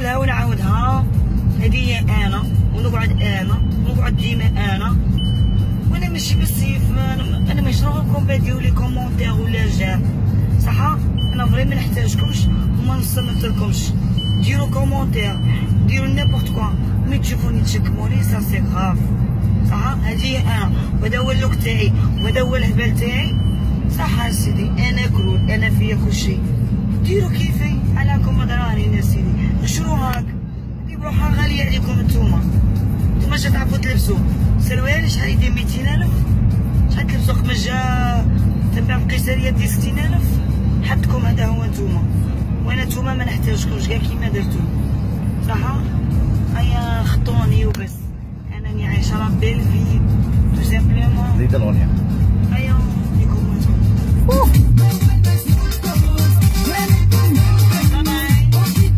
نقولها ونعاودها، هذه انا ونقعد ديما انا، وانا ماشي بالسيف، انا ماشي راكم بديو لي كومونتير ولا جام صح. انا فري ما نحتاجكمش وما نصنتلكمش، ديروا كومونتير، ديروا نيبورت كوا، مي تشوفوني تشكموني سا سي غاف صح. هذه انا، وهذا هو اللوك تاعي، وهذا هو الهبال تاعي صح سيدي. انا كرول، انا فيا كلشي، ديروا كيفي علىكم مدراني يا سيدي. شنو هاك دي بروحها غاليه عليكم نتوما اش تعرفوا تلبسوا سروال شحال يدير 200,000، شحال تلبسوا قمجه تبع القيساريه ديال 60,000. حدكم هذا هو نتوما، وانا نتوما ما نحتاجكمش كاع كيما درتو صح. هيا خطوني وبس، انني عايشه لا بيل في تو سامبلومون. زيد الاغنيه. هيا ديكم نتوما.